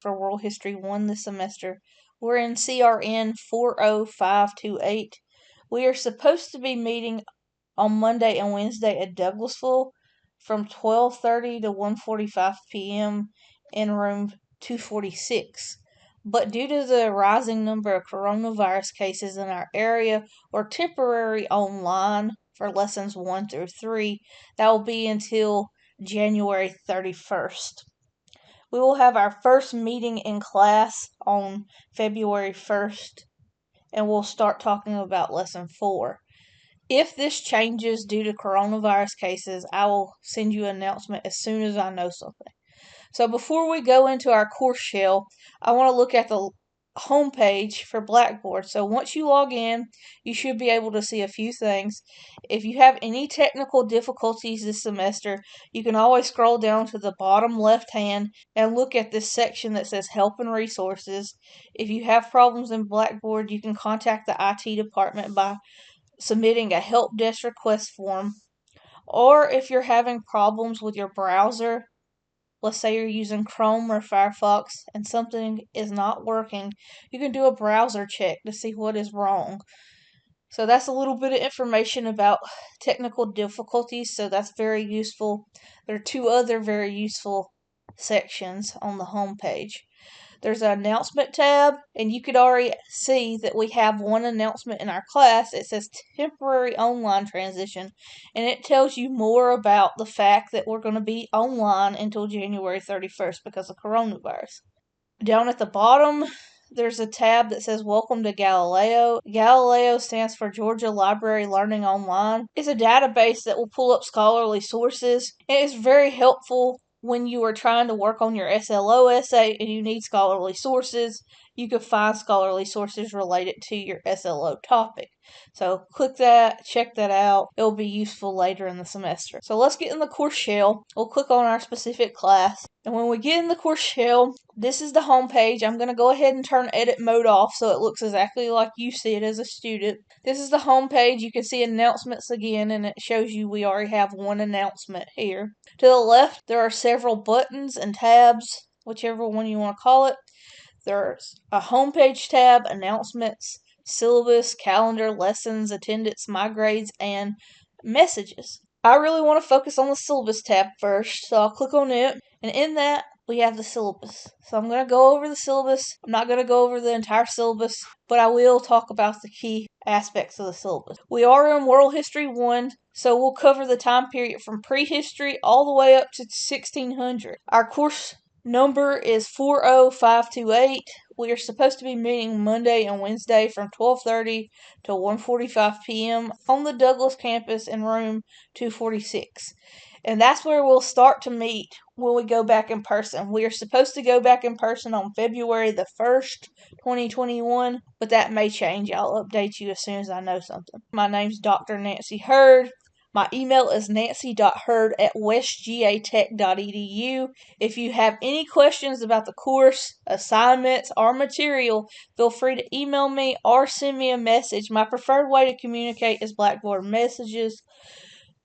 for World History 1 this semester. We're in CRN 40528. We are supposed to be meeting on Monday and Wednesday at Douglasville from 12:30 to 1:45 p.m. in room 246. But due to the rising number of coronavirus cases in our area, we're temporary online for lessons 1 through 3. That will be until January 31st. We will have our first meeting in class on February 1st, and we'll start talking about lesson 4. If this changes due to coronavirus cases, I will send you an announcement as soon as I know something. So before we go into our course shell, I want to look at the homepage for Blackboard. So once you log in, you should be able to see a few things. If you have any technical difficulties this semester, you can always scroll down to the bottom left hand and look at this section that says Help and Resources. If you have problems in Blackboard, you can contact the IT department by submitting a help desk request form. Or if you're having problems with your browser, let's say you're using Chrome or Firefox and something is not working, you can do a browser check to see what is wrong. So that's a little bit of information about technical difficulties, so that's very useful. There are 2 other very useful sections on the home page. There's an announcement tab, and you could already see that we have one announcement in our class. It says temporary online transition, and it tells you more about the fact that we're going to be online until January 31st because of coronavirus. Down at the bottom, there's a tab that says Welcome to Galileo. Galileo stands for Georgia Library Learning Online. It's a database that will pull up scholarly sources. It is very helpful when you are trying to work on your SLO essay and you need scholarly sources. You can find scholarly sources related to your SLO topic. So click that, check that out. It will be useful later in the semester. So let's get in the course shell. We'll click on our specific class. And when we get in the course shell, this is the home page. I'm going to go ahead and turn edit mode off so it looks exactly like you see it as a student. This is the home page. You can see announcements again, and it shows you we already have one announcement here. To the left, there are several buttons and tabs, whichever one you want to call it. There's a homepage tab, announcements, syllabus, calendar, lessons, attendance, my grades, and messages. I really want to focus on the syllabus tab first, so I'll click on it, and in that, we have the syllabus. So I'm going to go over the syllabus. I'm not going to go over the entire syllabus, but I will talk about the key aspects of the syllabus. We are in World History 1, so we'll cover the time period from prehistory all the way up to 1600. Our course number is 40528. We are supposed to be meeting Monday and Wednesday from 12:30 to 1:45 p.m. on the Douglas campus in room 246. And that's where we'll start to meet when we go back in person. We are supposed to go back in person on February the 1st, 2021, but that may change. I'll update you as soon as I know something. My name's Dr. Nancy Hurd. My email is nancy.hurd@westgatech.edu. If you have any questions about the course, assignments, or material, feel free to email me or send me a message. My preferred way to communicate is Blackboard messages.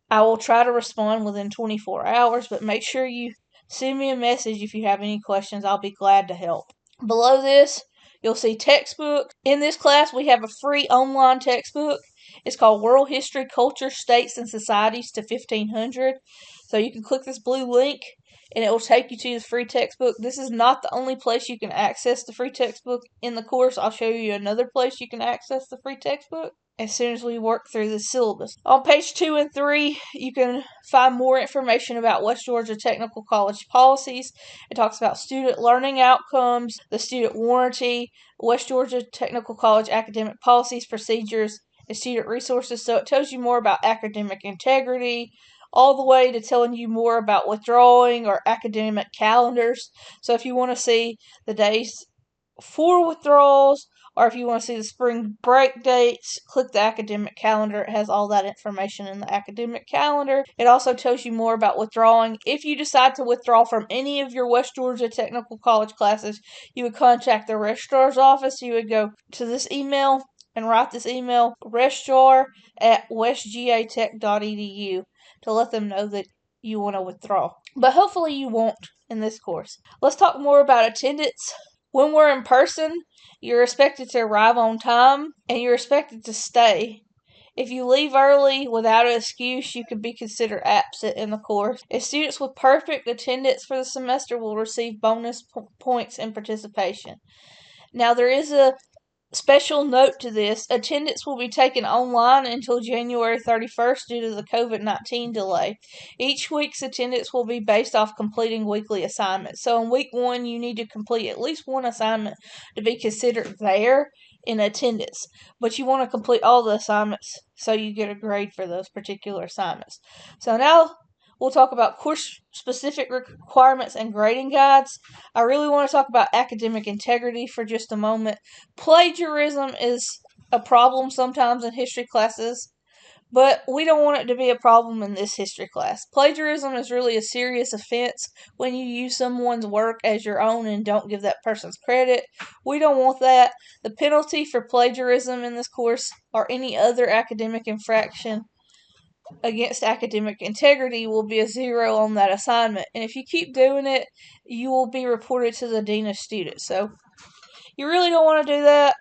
I will try to respond within 24 hours, but make sure you send me a message if you have any questions. I'll be glad to help. Below this, you'll see textbooks. In this class, we have a free online textbook. It's called World History, Culture, States, and Societies to 1500. So you can click this blue link, and it will take you to the free textbook. This is not the only place you can access the free textbook in the course. I'll show you another place you can access the free textbook as soon as we work through the syllabus. On page 2 and 3, you can find more information about West Georgia Technical College policies. It talks about student learning outcomes, the student warranty, West Georgia Technical College academic policies, procedures, and student resources. So it tells you more about academic integrity, all the way to telling you more about withdrawing or academic calendars. So if you want to see the days for withdrawals, or if you want to see the spring break dates, click the academic calendar. It has all that information in the academic calendar. It also tells you more about withdrawing. If you decide to withdraw from any of your West Georgia Technical College classes, you would contact the registrar's office. You would go to this email and write this email, registrar@westgatech.edu, to let them know that you want to withdraw. But hopefully you won't in this course. Let's talk more about attendance. When we're in person, you're expected to arrive on time and you're expected to stay. If you leave early without an excuse, you could be considered absent in the course. If students with perfect attendance for the semester will receive bonus points in participation. Now, there is a special note to this. Attendance will be taken online until January 31st due to the COVID-19 delay. Each week's attendance will be based off completing weekly assignments. So in week 1, you need to complete at least one assignment to be considered there in attendance. But you want to complete all the assignments so you get a grade for those particular assignments. So now we'll talk about course-specific requirements and grading guides. I really want to talk about academic integrity for just a moment. Plagiarism is a problem sometimes in history classes, but we don't want it to be a problem in this history class. Plagiarism is really a serious offense when you use someone's work as your own and don't give that person's credit. We don't want that. The penalty for plagiarism in this course or any other academic infraction against academic integrity will be a 0 on that assignment. And if you keep doing it, you will be reported to the dean of students. So you really don't want to do that.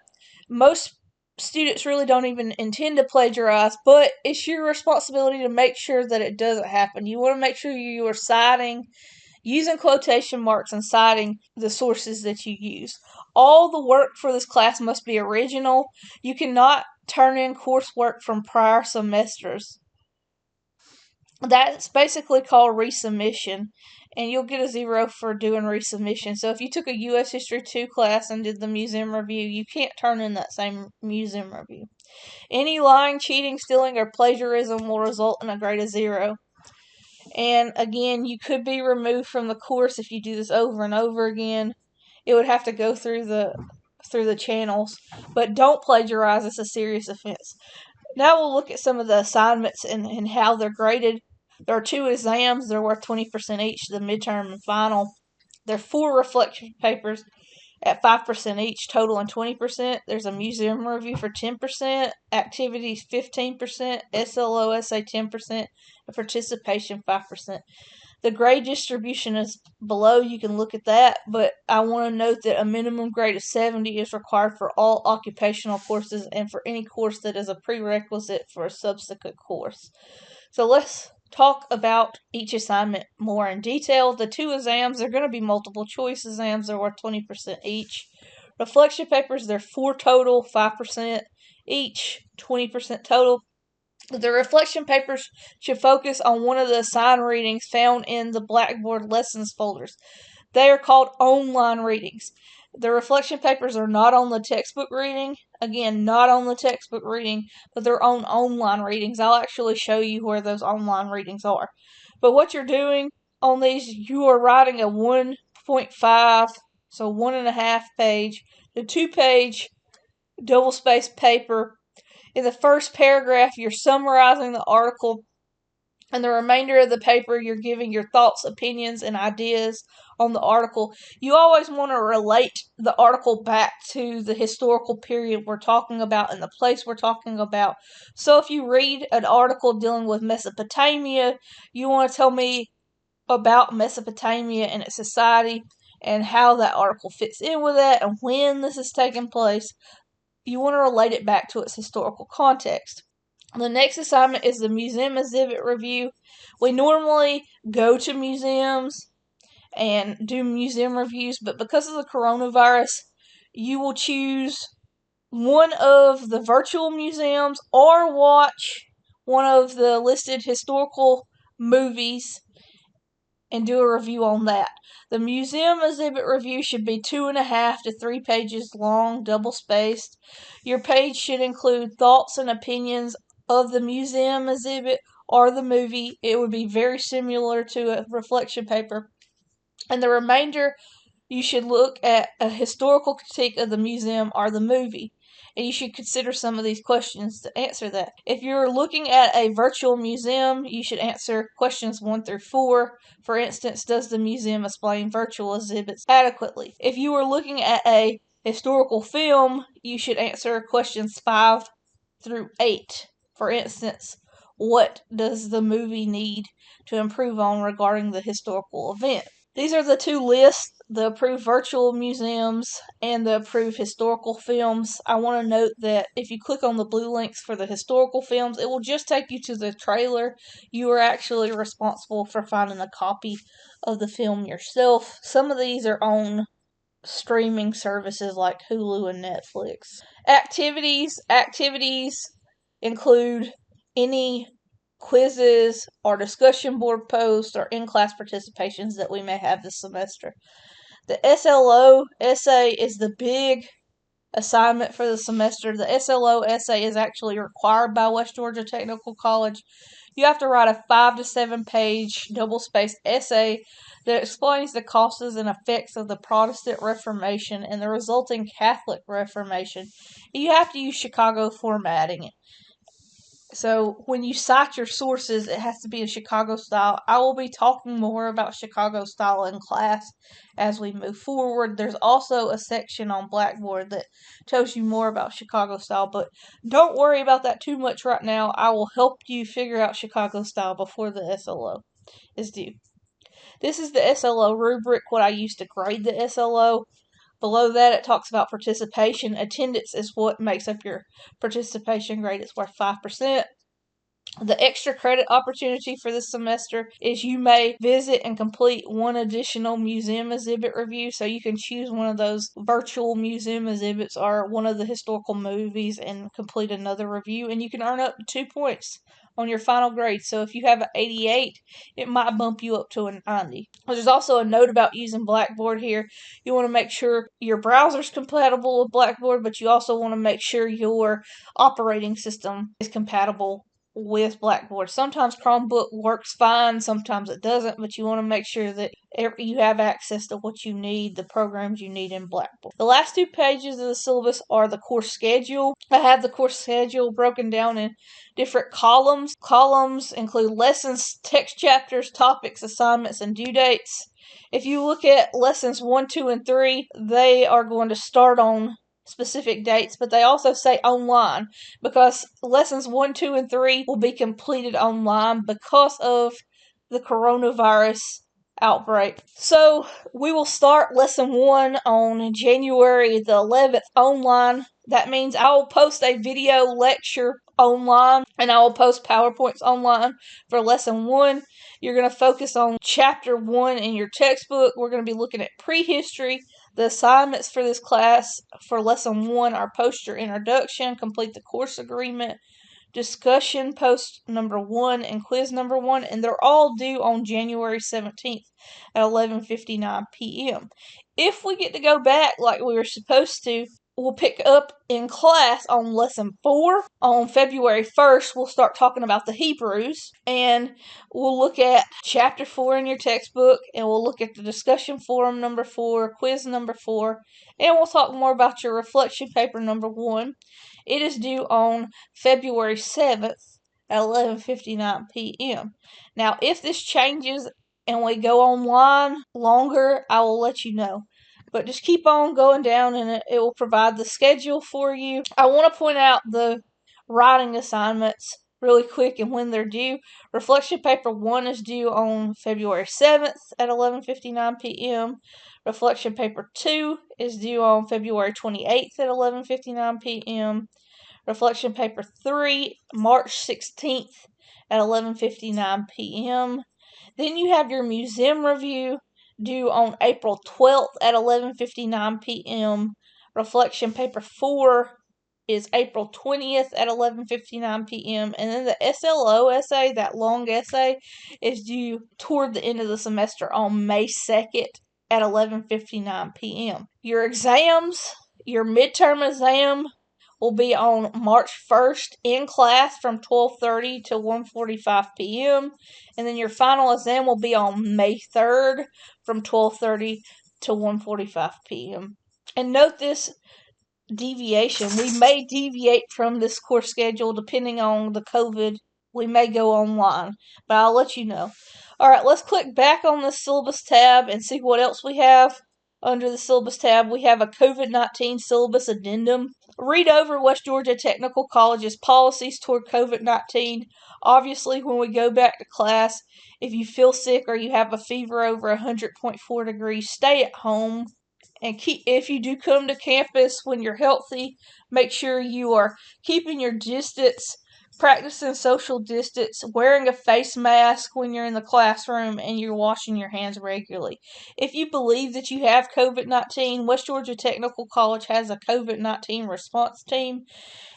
Most students really don't even intend to plagiarize, but it's your responsibility to make sure that it doesn't happen. You want to make sure you are citing, using quotation marks and citing the sources that you use. All the work for this class must be original. You cannot turn in coursework from prior semesters. That's basically called resubmission, and you'll get a 0 for doing resubmission. So if you took a U.S. History 2 class and did the museum review, you can't turn in that same museum review. Any lying, cheating, stealing, or plagiarism will result in a grade of 0. And again, you could be removed from the course if you do this over and over again. It would have to go through the channels, but don't plagiarize. It's a serious offense. Now we'll look at some of the assignments and how they're graded. There are 2 exams. They're worth 20% each, the midterm and final. There are 4 reflection papers at 5% each, total and 20%. There's a museum review for 10%, activities 15%, SLO essay 10%, and participation 5%. The grade distribution is below. You can look at that, but I want to note that a minimum grade of 70 is required for all occupational courses and for any course that is a prerequisite for a subsequent course. So let's talk about each assignment more in detail. The 2 exams are going to be multiple choice exams. They're worth 20% each. Reflection papers, they're 4 total, 5% each, 20% total. The reflection papers should focus on one of the assigned readings found in the Blackboard lessons folders. They are called online readings. The reflection papers are not on the textbook reading. Again, not on the textbook reading, but they're on online readings. I'll actually show you where those online readings are. But what you're doing on these, you are writing a 1.5, so 1.5 page to 2 page double-spaced paper. In the first paragraph, you're summarizing the article, and the remainder of the paper, you're giving your thoughts, opinions, and ideas on the article. You always want to relate the article back to the historical period we're talking about and the place we're talking about. So if you read an article dealing with Mesopotamia, you want to tell me about Mesopotamia and its society and how that article fits in with that and when this is taking place. You want to relate it back to its historical context. The next assignment is the museum exhibit review. We normally go to museums and do museum reviews, but because of the coronavirus, you will choose one of the virtual museums or watch one of the listed historical movies and do a review on that. The museum exhibit review should be 2.5 to 3 pages long, double spaced. Your page should include thoughts and opinions of the museum exhibit or the movie. It would be very similar to a reflection paper. And the remainder, you should look at a historical critique of the museum or the movie. And you should consider some of these questions to answer that. If you're looking at a virtual museum, you should answer questions 1 through 4. For instance, does the museum explain virtual exhibits adequately? If you are looking at a historical film, you should answer questions 5 through 8. For instance, what does the movie need to improve on regarding the historical event. These are the two lists, the approved virtual museums and the approved historical films. I want to note that if you click on the blue links for the historical films, it will just take you to the trailer. You are actually responsible for finding a copy of the film yourself. Some of these are on streaming services like Hulu and Netflix. Activities include any quizzes or discussion board posts or in-class participations that we may have this semester. The SLO essay is the big assignment for the semester. The SLO essay is actually required by West Georgia Technical College. You have to write a 5 to 7 page double-spaced essay that explains the causes and effects of the Protestant Reformation and the resulting Catholic Reformation. You have to use Chicago formatting. So when you cite your sources, it has to be in Chicago style. I will be talking more about Chicago style in class as we move forward. There's also a section on Blackboard that tells you more about Chicago style, but don't worry about that too much right now. I will help you figure out Chicago style before the SLO is due. This is the SLO rubric, what I used to grade the SLO. Below that, it talks about participation. Attendance is what makes up your participation grade. It's worth 5%. The extra credit opportunity for this semester is you may visit and complete one additional museum exhibit review. So you can choose one of those virtual museum exhibits or one of the historical movies and complete another review. And you can earn up to 2 points on your final grade. So if you have an 88, it might bump you up to a 90. There's also a note about using Blackboard here. You want to make sure your browser's compatible with Blackboard, but you also want to make sure your operating system is compatible with Blackboard. Sometimes Chromebook works fine, sometimes it doesn't, but you want to make sure that you have access to what you need, the programs you need in Blackboard. The last 2 pages of the syllabus are the course schedule. I have the course schedule broken down in different columns. Columns include lessons, text chapters, topics, assignments, and due dates. If you look at lessons 1, 2, and 3, they are going to start on specific dates, but they also say online because lessons 1, 2, and 3 will be completed online because of the coronavirus outbreak. So we will start lesson 1 on January the 11th online. That means I will post a video lecture online and I will post PowerPoints online for lesson 1. You're going to focus on chapter 1 in your textbook. We're going to be looking at prehistory. The assignments for this class for lesson 1 are post your introduction, complete the course agreement, discussion post number 1, and quiz number 1, and they're all due on January 17th at 11:59 p.m. If we get to go back like we were supposed to, we'll pick up in class on lesson 4. On February 1st, we'll start talking about the Hebrews, and we'll look at chapter 4 in your textbook, and we'll look at the discussion forum number 4, quiz number 4, and we'll talk more about your reflection paper number 1. It is due on February 7th at 11:59 p.m. Now, if this changes and we go online longer, I will let you know. But just keep on going down and it will provide the schedule for you. I want to point out the writing assignments really quick and when they're due. Reflection paper 1 is due on February 7th at 11:59 p.m. Reflection paper 2 is due on February 28th at 11:59 p.m. Reflection paper 3, March 16th at 11:59 p.m. Then you have your museum review due on April 12th at 11:59 p.m. Reflection paper 4 is April 20th at 11:59 p.m. And then the SLO essay, that long essay, is due toward the end of the semester on May 2nd at 11:59 p.m. Your exams, your midterm exam will be on March 1st in class from 12:30 to 1:45 p.m. And then your final exam will be on May 3rd from 12:30 to 1:45 p.m. And note this deviation. We may deviate from this course schedule depending on the COVID. We may go online, but I'll let you know. Alright, let's click back on the syllabus tab and see what else we have. under the syllabus tab, we have a COVID-19 syllabus addendum. Read over West Georgia Technical College's policies toward COVID-19. Obviously, when we go back to class, if you feel sick or you have a fever over 100.4 degrees, stay at home. And if you do come to campus when you're healthy, make sure you are keeping your distance, practicing social distance, wearing a face mask when you're in the classroom, and you're washing your hands regularly. If you believe that you have COVID-19, West Georgia Technical College has a COVID-19 response team,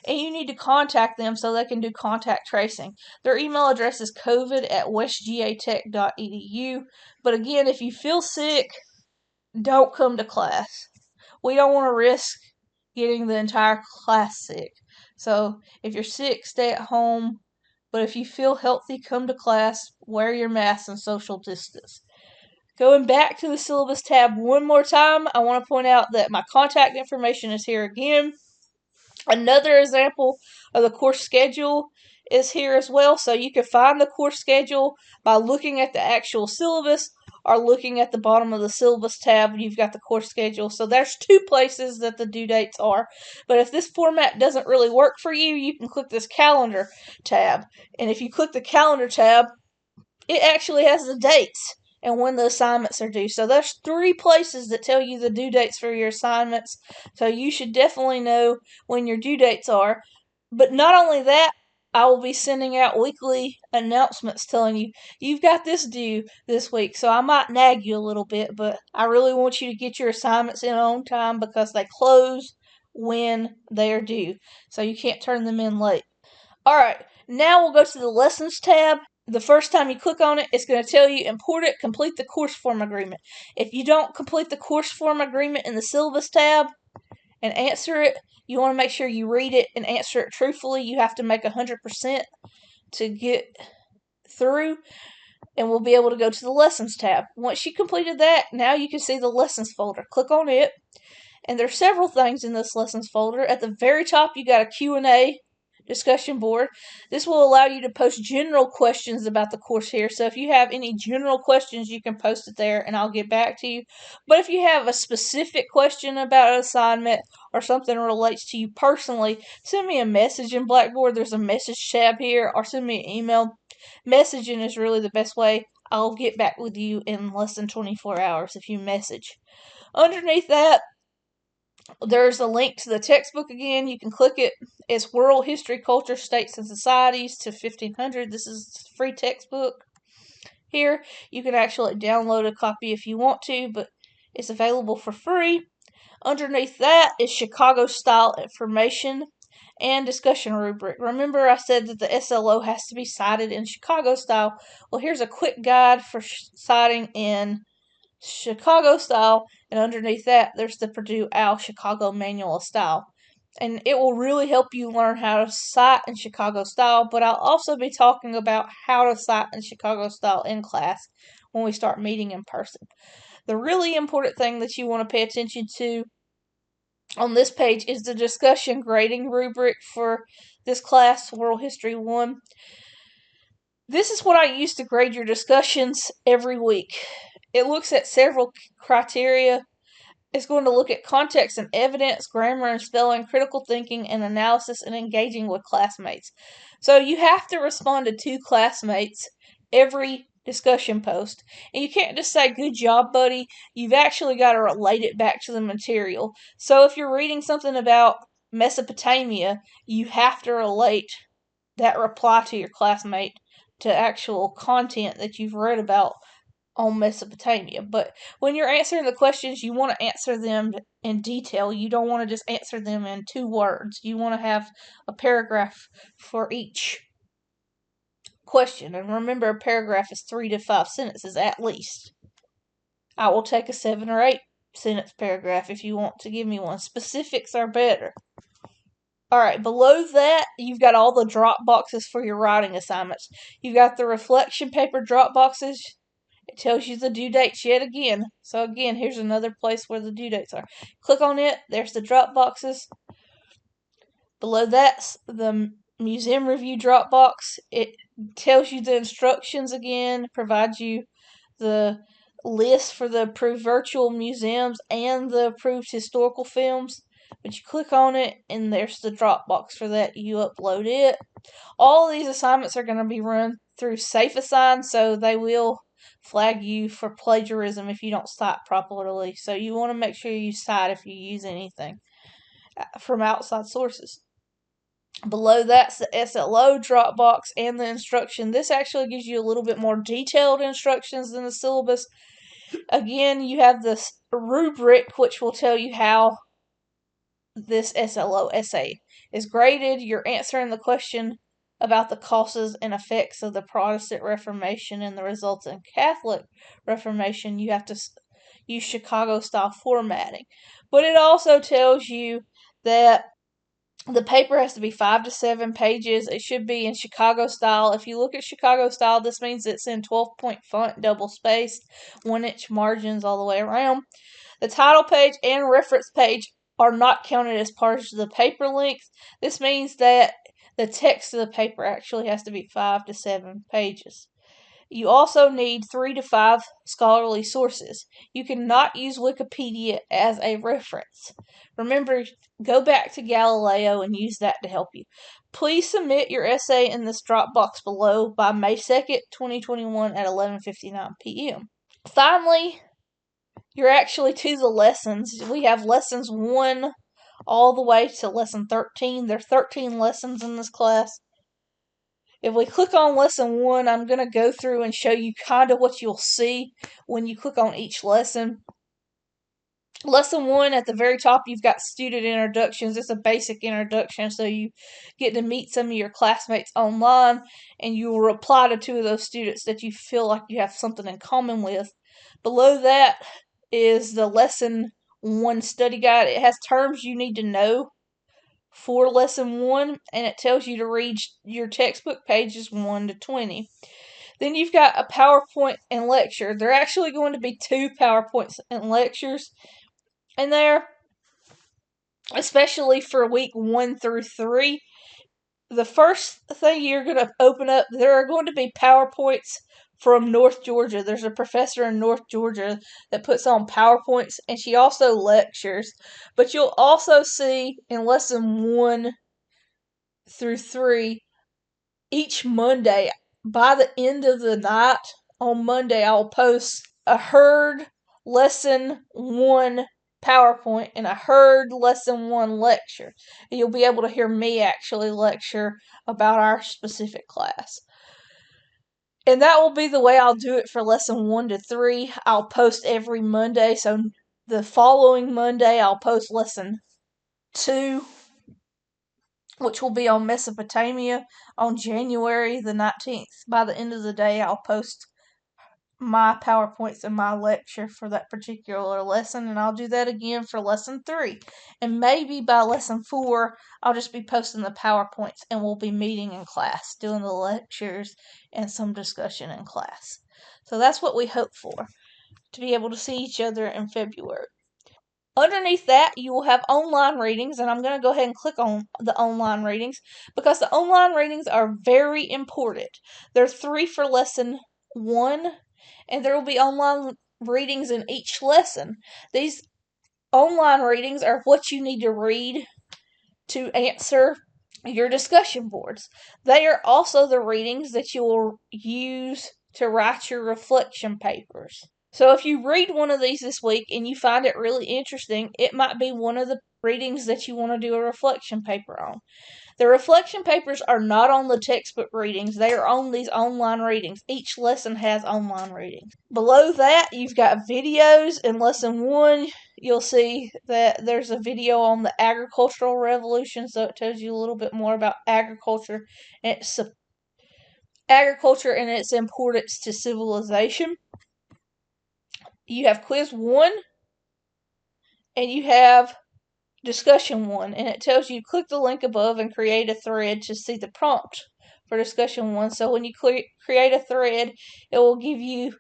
and you need to contact them so they can do contact tracing. Their email address is covid@westgatech.edu. But again, if you feel sick, don't come to class. We don't want to risk getting the entire class sick. So if you're sick, stay at home. But if you feel healthy, come to class, wear your mask, and social distance. Going back to the syllabus tab one more time, I want to point out that my contact information is here again. Another example of the course schedule is here as well. So you can find the course schedule by looking at the actual syllabus or looking at the bottom of the syllabus tab. You've got the course schedule. So there's two places that the due dates are. But if this format doesn't really work for you, you can click this calendar tab. And if you click the calendar tab, it actually has the dates and when the assignments are due. So there's 3 places that tell you the due dates for your assignments. So you should definitely know when your due dates are. But not only that, I will be sending out weekly announcements telling you, you've got this due this week. So I might nag you a little bit, but I really want you to get your assignments in on time because they close when they are due. So you can't turn them in late. Alright, now we'll go to the Lessons tab. The first time you click on it, it's going to tell you, important, complete the course form agreement. If you don't complete the course form agreement in the syllabus tab and answer it, you want to make sure you read it and answer it truthfully. You have to make 100% to get through, and we'll be able to go to the Lessons tab. Once you completed that, now you can see the Lessons folder. Click on it, and there's several things in this Lessons folder. At the very top, you got a Q&A discussion board. This will allow you to post general questions about the course here. So if you have any general questions, you can post it there and I'll get back to you. But if you have a specific question about an assignment or something relates to you personally, send me a message in Blackboard. There's a message tab here, or send me an email. Messaging is really the best way. I'll get back with you in less than 24 hours if you message. Underneath that, there's a link to the textbook again. You can click it. It's World History, Culture, States, and Societies to 1500. This is a free textbook. Here, you can actually download a copy if you want to, but it's available for free. Underneath that is Chicago style information and discussion rubric. Remember I said that the SLO has to be cited in Chicago style. Well, here's a quick guide for citing in Chicago style, and underneath that there's the Purdue OWL Chicago Manual of Style. And it will really help you learn how to cite in Chicago style, but I'll also be talking about how to cite in Chicago style in class when we start meeting in person. The really important thing that you want to pay attention to on this page is the discussion grading rubric for this class, World History 1. This is what I use to grade your discussions every week. It looks at several criteria. It's going to look at context and evidence, grammar and spelling, critical thinking and analysis, and engaging with classmates. So you have to respond to 2 classmates every discussion post. And you can't just say, good job, buddy. You've actually got to relate it back to the material. So if you're reading something about Mesopotamia, you have to relate that reply to your classmate to actual content that you've read about on Mesopotamia. But when you're answering the questions, you want to answer them in detail. You don't want to just answer them in 2 words. You want to have a paragraph for each question. And remember, a paragraph is 3 to 5 sentences at least. I will take a 7 or 8 sentence paragraph if you want to give me one. Specifics are better. Alright, below that, you've got all the drop boxes for your writing assignments. You've got the reflection paper drop boxes. It tells you the due dates yet again. So again, here's another place where the due dates are. Click on it. There's the drop boxes. Below that's the museum review drop box. It tells you the instructions again, provides you the list for the approved virtual museums and the approved historical films. But you click on it, and there's the Dropbox for that. You upload it. All of these assignments are going to be run through SafeAssign, so they will flag you for plagiarism if you don't cite properly. So you want to make sure you cite if you use anything from outside sources. Below that's the SLO, Dropbox, and the instruction. This actually gives you a little bit more detailed instructions than the syllabus. Again, you have this rubric, which will tell you how this SLO essay is graded. You're answering the question about the causes and effects of the Protestant Reformation and the resulting Catholic Reformation. You have to use Chicago-style formatting. But it also tells you that the paper has to be 5 to 7 pages. It should be in Chicago style. If you look at Chicago style, this means it's in 12-point font, double spaced, 1-inch margins all the way around. The title page and reference page are not counted as parts of the paper length. This means that the text of the paper actually has to be 5 to 7 pages. You also need 3 to 5 scholarly sources. You cannot use Wikipedia as a reference. Remember, go back to Galileo and use that to help you. Please submit your essay in this Dropbox below by May 2nd, 2021 at 11:59 p.m. Finally, you're actually to the lessons. We have lessons 1 all the way to lesson 13. There are 13 lessons in this class. If we click on lesson 1, I'm going to go through and show you kind of what you'll see when you click on each lesson. Lesson 1, at the very top, you've got student introductions. It's a basic introduction, so you get to meet some of your classmates online, and you will reply to 2 of those students that you feel like you have something in common with. Below that is the lesson 1 study guide. It has terms you need to know for lesson 1, and it tells you to read your textbook pages 1 to 20. Then you've got a PowerPoint and lecture. There are actually going to be 2 PowerPoints and lectures in there, especially for week 1 through 3. The first thing you're going to open up, there are going to be PowerPoints from North Georgia. There's a professor in North Georgia that puts on PowerPoints, and she also lectures. But you'll also see in lesson 1 through 3, each Monday, by the end of the night on Monday, I'll post a heard lesson 1 PowerPoint and a heard lesson 1 lecture. And you'll be able to hear me actually lecture about our specific class. And that will be the way I'll do it for lesson 1 to 3. I'll post every Monday. So the following Monday, I'll post lesson 2, which will be on Mesopotamia on January the 19th. By the end of the day, I'll post my PowerPoints and my lecture for that particular lesson, and I'll do that again for lesson 3. And maybe by lesson 4, I'll just be posting the PowerPoints, and we'll be meeting in class, doing the lectures and some discussion in class. So that's what we hope for, to be able to see each other in February. Underneath that, you will have online readings, and I'm going to go ahead and click on the online readings because the online readings are very important. There are 3 for lesson 1, and there will be online readings in each lesson. These online readings are what you need to read to answer your discussion boards. They are also the readings that you will use to write your reflection papers. So if you read one of these this week and you find it really interesting, it might be one of the readings that you want to do a reflection paper on. The reflection papers are not on the textbook readings. They are on these online readings. Each lesson has online readings. Below that, you've got videos. In lesson 1, you'll see that there's a video on the agricultural revolution, so it tells you a little bit more about agriculture and its importance to civilization. You have quiz 1, and you have discussion 1, and it tells you click the link above and create a thread to see the prompt for discussion 1. So when you create a thread, it will give you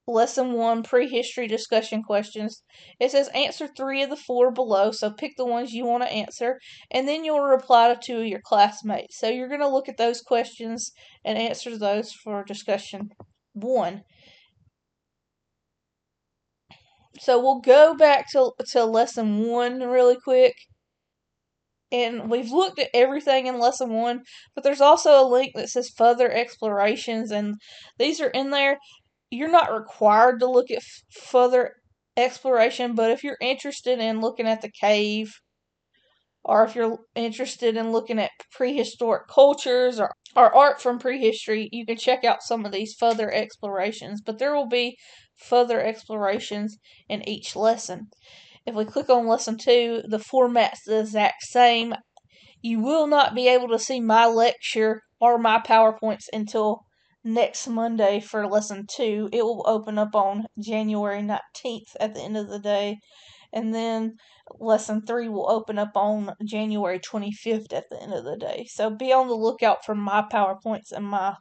lesson 1 prehistory discussion questions. It says answer 3 of the 4 below, so pick the ones you want to answer, and then you'll reply to 2 of your classmates. So you're going to look at those questions and answer those for discussion 1. So we'll go back to lesson 1 really quick. And we've looked at everything in lesson 1, but there's also a link that says further explorations, and these are in there. You're not required to look at further exploration, but if you're interested in looking at the cave, or if you're interested in looking at prehistoric cultures or art from prehistory, you can check out some of these further explorations. But there will be further explorations in each lesson. If we click on lesson 2, the format's the exact same. You will not be able to see my lecture or my PowerPoints until next Monday for lesson 2. It will open up on January 19th at the end of the day. And then lesson 3 will open up on January 25th at the end of the day. So be on the lookout for my PowerPoints and my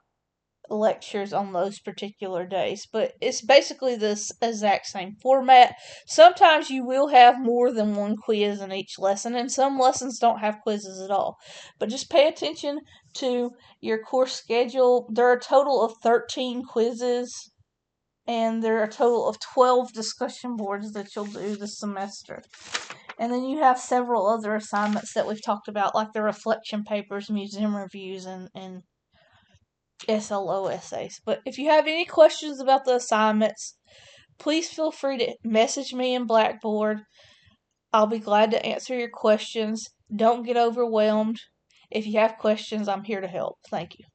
lectures on those particular days. But it's basically this exact same format. Sometimes you will have more than one quiz in each lesson, and some lessons don't have quizzes at all. But just pay attention to your course schedule. There are a total of 13 quizzes, and there are a total of 12 discussion boards that you'll do this semester. And then you have several other assignments that we've talked about, like the reflection papers, museum reviews, and SLO essays. But if you have any questions about the assignments, please feel free to message me in Blackboard. I'll be glad to answer your questions. Don't get overwhelmed. If you have questions, I'm here to help. Thank you.